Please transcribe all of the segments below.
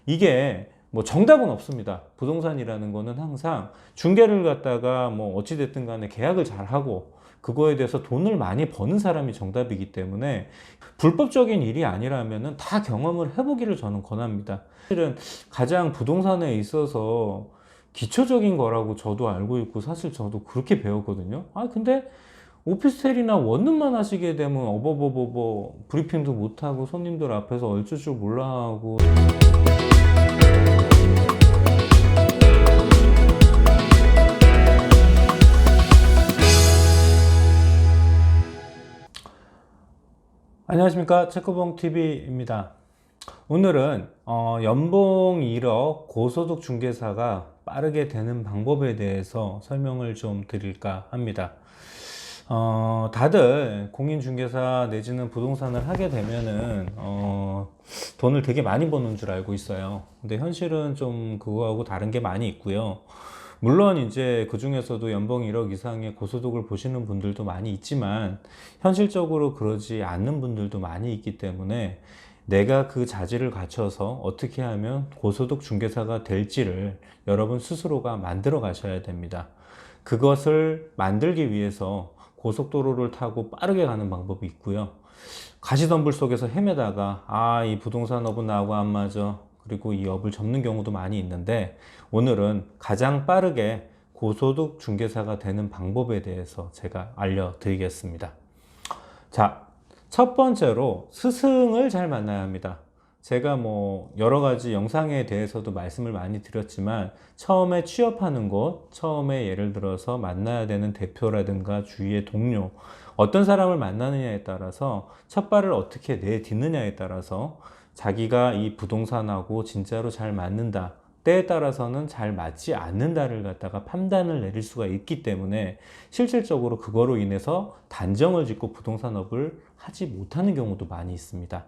이게 뭐 정답은 없습니다. 부동산이라는 거는 항상 중개를 갖다가 뭐 어찌됐든 간에 계약을 잘 하고 그거에 대해서 돈을 많이 버는 사람이 정답이기 때문에 불법적인 일이 아니라면은 다 경험을 해보기를 저는 권합니다. 사실은 가장 부동산에 있어서 기초적인 거라고 저도 알고 있고 사실 저도 그렇게 배웠거든요. 근데 오피스텔이나 원룸만 하시게 되면 어버버버버 브리핑도 못하고 손님들 앞에서 어쩔 줄 몰라 하고. 안녕하십니까, 체크봉TV입니다. 오늘은 연봉 1억 고소득 중개사가 빠르게 되는 방법에 대해서 설명을 좀 드릴까 합니다. 다들 공인중개사 내지는 부동산을 하게 되면은 돈을 되게 많이 버는 줄 알고 있어요. 근데 현실은 좀 그거하고 다른 게 많이 있고요. 물론 이제 그 중에서도 연봉 1억 이상의 고소득을 보시는 분들도 많이 있지만 현실적으로 그러지 않는 분들도 많이 있기 때문에 내가 그 자질을 갖춰서 어떻게 하면 고소득 중개사가 될지를 여러분 스스로가 만들어 가셔야 됩니다. 그것을 만들기 위해서 고속도로를 타고 빠르게 가는 방법이 있고요. 가시덤불 속에서 헤매다가 이 부동산 업은 나하고 안 맞아, 그리고 이 업을 접는 경우도 많이 있는데, 오늘은 가장 빠르게 고소득 중개사가 되는 방법에 대해서 제가 알려드리겠습니다. 자, 첫 번째로 스승을 잘 만나야 합니다. 제가 뭐 여러 가지 영상에 대해서도 말씀을 많이 드렸지만, 처음에 취업하는 곳, 처음에 예를 들어서 만나야 되는 대표라든가 주위의 동료, 어떤 사람을 만나느냐에 따라서 첫 발을 어떻게 내딛느냐에 따라서 자기가 이 부동산하고 진짜로 잘 맞는다, 때에 따라서는 잘 맞지 않는다를 갖다가 판단을 내릴 수가 있기 때문에 실질적으로 그거로 인해서 단정을 짓고 부동산업을 하지 못하는 경우도 많이 있습니다.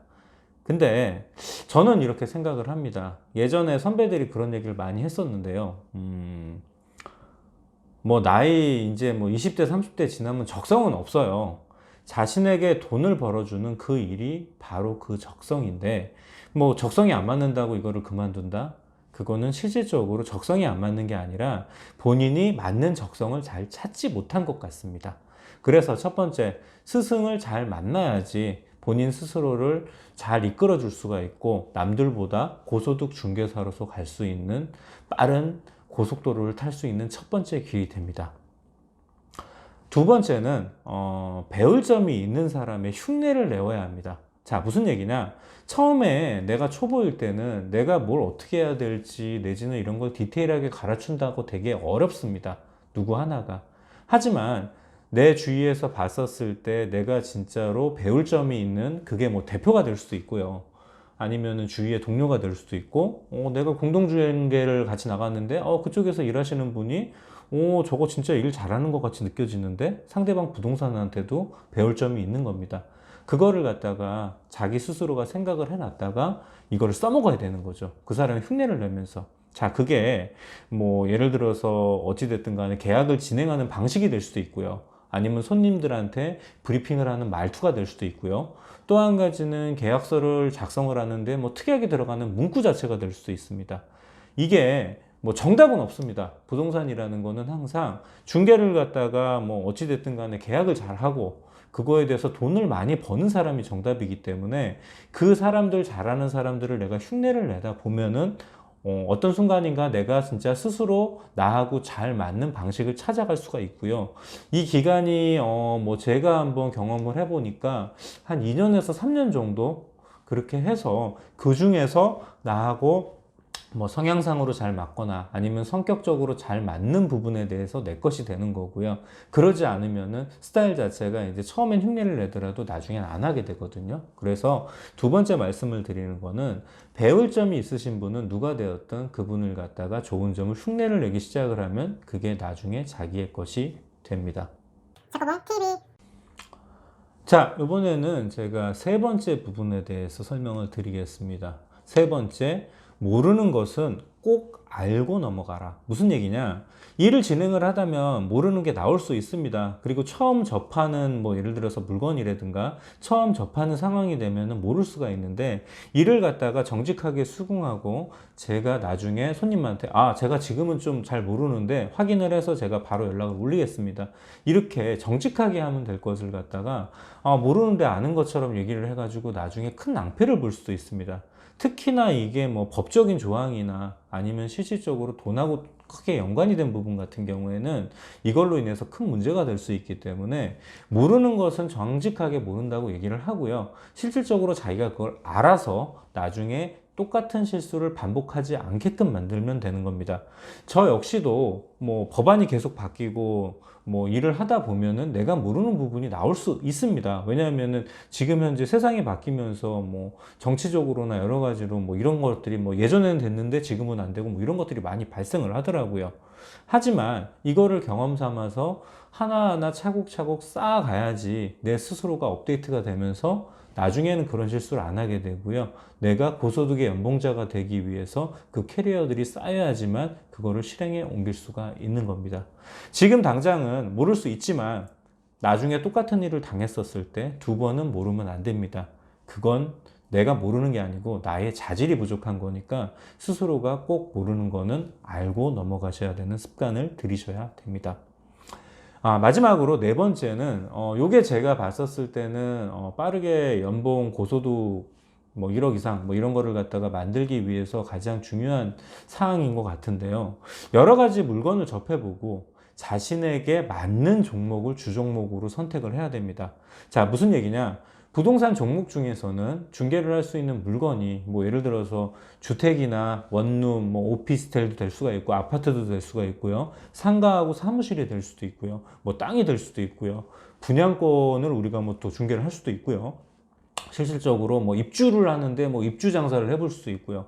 근데 저는 이렇게 생각을 합니다. 예전에 선배들이 그런 얘기를 많이 했었는데요. 뭐 나이 이제 뭐 20대 30대 지나면 적성은 없어요. 자신에게 돈을 벌어주는 그 일이 바로 그 적성인데, 뭐 적성이 안 맞는다고 이거를 그만둔다? 그거는 실질적으로 적성이 안 맞는 게 아니라 본인이 맞는 적성을 잘 찾지 못한 것 같습니다. 그래서 첫 번째, 스승을 잘 만나야지 본인 스스로를 잘 이끌어 줄 수가 있고 남들보다 고소득 중개사로서 갈 수 있는 빠른 고속도로를 탈 수 있는 첫 번째 길이 됩니다. 두 번째는 배울 점이 있는 사람의 흉내를 내어야 합니다. 자, 무슨 얘기냐? 처음에 내가 초보일 때는 내가 뭘 어떻게 해야 될지 내지는 이런 걸 디테일하게 가르친다고 되게 어렵습니다. 누구 하나가. 하지만 내 주위에서 봤었을 때 내가 진짜로 배울 점이 있는, 그게 뭐 대표가 될 수도 있고요. 아니면은 주위의 동료가 될 수도 있고, 내가 공동주행계를 같이 나갔는데, 그쪽에서 일하시는 분이, 저거 진짜 일 잘하는 것 같이 느껴지는데, 상대방 부동산한테도 배울 점이 있는 겁니다. 그거를 갖다가 자기 스스로가 생각을 해놨다가 이거를 써먹어야 되는 거죠. 그 사람이 흉내를 내면서. 자, 그게 뭐 예를 들어서 어찌됐든 간에 계약을 진행하는 방식이 될 수도 있고요. 아니면 손님들한테 브리핑을 하는 말투가 될 수도 있고요. 또 한 가지는 계약서를 작성을 하는데 뭐 특이하게 들어가는 문구 자체가 될 수도 있습니다. 이게 뭐 정답은 없습니다. 부동산이라는 거는 항상 중개를 갖다가 뭐 어찌됐든 간에 계약을 잘 하고 그거에 대해서 돈을 많이 버는 사람이 정답이기 때문에 그 사람들, 잘하는 사람들을 내가 흉내를 내다 보면은 어떤 순간인가 내가 진짜 스스로 나하고 잘 맞는 방식을 찾아갈 수가 있고요. 이 기간이 뭐 제가 한번 경험을 해보니까 한 2년에서 3년 정도 그렇게 해서 그 중에서 나하고 뭐 성향상으로 잘 맞거나 아니면 성격적으로 잘 맞는 부분에 대해서 내 것이 되는 거고요. 그러지 않으면은 스타일 자체가 이제 처음엔 흉내를 내더라도 나중엔 안 하게 되거든요. 그래서 두 번째 말씀을 드리는 거는, 배울 점이 있으신 분은 누가 되었든 그분을 갖다가 좋은 점을 흉내를 내기 시작을 하면 그게 나중에 자기의 것이 됩니다. 체크봉TV. 자, 이번에는 제가 세 번째 부분에 대해서 설명을 드리겠습니다. 세 번째, 모르는 것은 꼭 알고 넘어가라. 무슨 얘기냐? 일을 진행을 하다면 모르는 게 나올 수 있습니다. 그리고 처음 접하는 뭐 예를 들어서 물건이라든가 처음 접하는 상황이 되면은 모를 수가 있는데, 일을 갖다가 정직하게 수긍하고 제가 나중에 손님한테 제가 지금은 좀 잘 모르는데 확인을 해서 제가 바로 연락을 올리겠습니다, 이렇게 정직하게 하면 될 것을 갖다가 모르는데 아는 것처럼 얘기를 해가지고 나중에 큰 낭패를 볼 수도 있습니다. 특히나 이게 뭐 법적인 조항이나 아니면 실질적으로 돈하고 크게 연관이 된 부분 같은 경우에는 이걸로 인해서 큰 문제가 될 수 있기 때문에 모르는 것은 정직하게 모른다고 얘기를 하고요. 실질적으로 자기가 그걸 알아서 나중에 똑같은 실수를 반복하지 않게끔 만들면 되는 겁니다. 저 역시도 뭐 법안이 계속 바뀌고 뭐 일을 하다 보면은 내가 모르는 부분이 나올 수 있습니다. 왜냐하면은 지금 현재 세상이 바뀌면서 뭐 정치적으로나 여러 가지로 뭐 이런 것들이 뭐 예전에는 됐는데 지금은 안 되고 뭐 이런 것들이 많이 발생을 하더라고요. 하지만 이거를 경험 삼아서 하나하나 차곡차곡 쌓아가야지 내 스스로가 업데이트가 되면서 나중에는 그런 실수를 안 하게 되고요. 내가 고소득의 연봉자가 되기 위해서 그 캐리어들이 쌓여야지만 그거를 실행에 옮길 수가 있는 겁니다. 지금 당장은 모를 수 있지만 나중에 똑같은 일을 당했었을 때 두 번은 모르면 안 됩니다. 그건 내가 모르는 게 아니고 나의 자질이 부족한 거니까 스스로가 꼭 모르는 거는 알고 넘어가셔야 되는 습관을 들이셔야 됩니다. 마지막으로 네 번째는 요게 제가 봤었을 때는 빠르게 연봉 고소득 뭐 1억 이상 뭐 이런 거를 갖다가 만들기 위해서 가장 중요한 사항인 것 같은데요. 여러 가지 물건을 접해보고 자신에게 맞는 종목을 주 종목으로 선택을 해야 됩니다. 자, 무슨 얘기냐? 부동산 종목 중에서는 중개를 할 수 있는 물건이 뭐 예를 들어서 주택이나 원룸, 뭐 오피스텔도 될 수가 있고 아파트도 될 수가 있고요. 상가하고 사무실이 될 수도 있고요. 뭐 땅이 될 수도 있고요. 분양권을 우리가 뭐 또 중개를 할 수도 있고요. 실질적으로 뭐 입주를 하는데 뭐 입주 장사를 해볼 수도 있고요.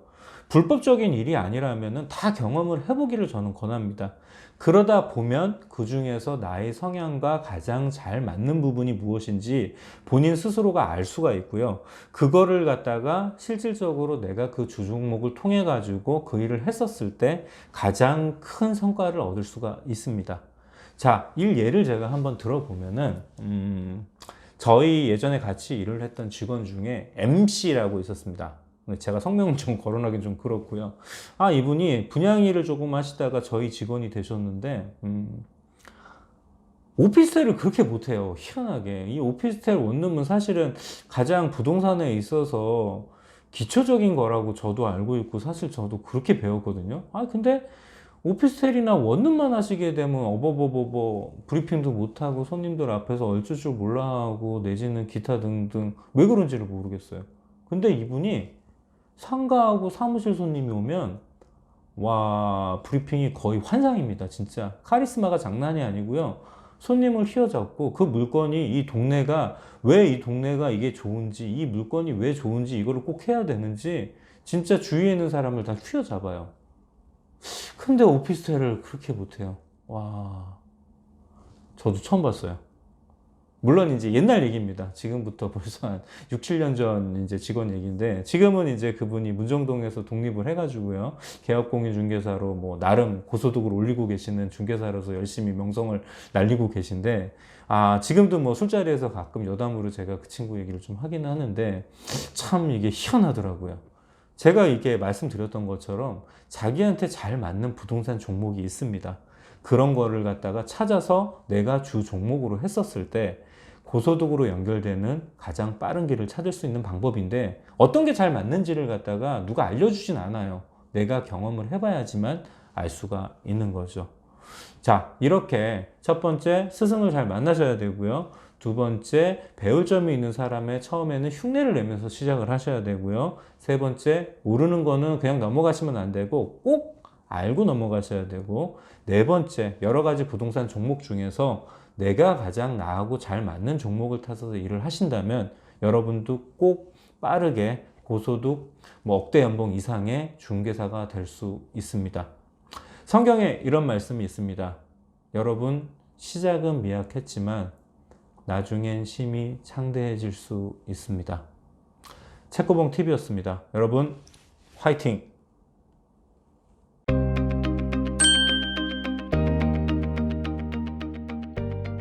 불법적인 일이 아니라면은 다 경험을 해보기를 저는 권합니다. 그러다 보면 그 중에서 나의 성향과 가장 잘 맞는 부분이 무엇인지 본인 스스로가 알 수가 있고요. 그거를 갖다가 실질적으로 내가 그 주 종목을 통해 가지고 그 일을 했었을 때 가장 큰 성과를 얻을 수가 있습니다. 자, 예를 제가 한번 들어보면은 저희 예전에 같이 일을 했던 직원 중에 MC라고 있었습니다. 제가 성명을 좀 거론하긴 좀 그렇고요. 이분이 분양 일을 조금 하시다가 저희 직원이 되셨는데, 오피스텔을 그렇게 못해요. 희한하게. 이 오피스텔 원룸은 사실은 가장 부동산에 있어서 기초적인 거라고 저도 알고 있고, 사실 저도 그렇게 배웠거든요. 근데 오피스텔이나 원룸만 하시게 되면 브리핑도 못하고 손님들 앞에서 얼줄 줄 몰라하고 내지는 기타 등등 왜 그런지를 모르겠어요. 근데 이분이 상가하고 사무실 손님이 오면 와, 브리핑이 거의 환상입니다. 진짜 카리스마가 장난이 아니고요. 손님을 휘어잡고 그 물건이 이 동네가 왜 이 동네가 이게 좋은지, 이 물건이 왜 좋은지, 이거를 꼭 해야 되는지 진짜 주위에 있는 사람을 다 휘어잡아요. 근데 오피스텔을 그렇게 못해요. 와, 저도 처음 봤어요. 물론 이제 옛날 얘기입니다. 지금부터 벌써 한 6, 7년 전 이제 직원 얘기인데, 지금은 이제 그분이 문정동에서 독립을 해가지고요. 계약공인중개사로 뭐 나름 고소득을 올리고 계시는 중개사로서 열심히 명성을 날리고 계신데, 지금도 뭐 술자리에서 가끔 여담으로 제가 그 친구 얘기를 좀 하긴 하는데, 참 이게 희한하더라고요. 제가 이게 말씀드렸던 것처럼 자기한테 잘 맞는 부동산 종목이 있습니다. 그런 거를 갖다가 찾아서 내가 주 종목으로 했었을 때 고소득으로 연결되는 가장 빠른 길을 찾을 수 있는 방법인데, 어떤 게 잘 맞는지를 갖다가 누가 알려주진 않아요. 내가 경험을 해봐야지만 알 수가 있는 거죠. 자, 이렇게 첫 번째, 스승을 잘 만나셔야 되고요. 두 번째, 배울 점이 있는 사람의 처음에는 흉내를 내면서 시작을 하셔야 되고요. 세 번째, 모르는 거는 그냥 넘어가시면 안 되고 꼭 알고 넘어가셔야 되고, 네 번째, 여러 가지 부동산 종목 중에서 내가 가장 나하고 잘 맞는 종목을 타서 일을 하신다면 여러분도 꼭 빠르게 고소득 뭐 억대 연봉 이상의 중개사가 될 수 있습니다. 성경에 이런 말씀이 있습니다. 여러분, 시작은 미약했지만 나중엔 심히 창대해질 수 있습니다. 책고봉 TV였습니다. 여러분, 화이팅!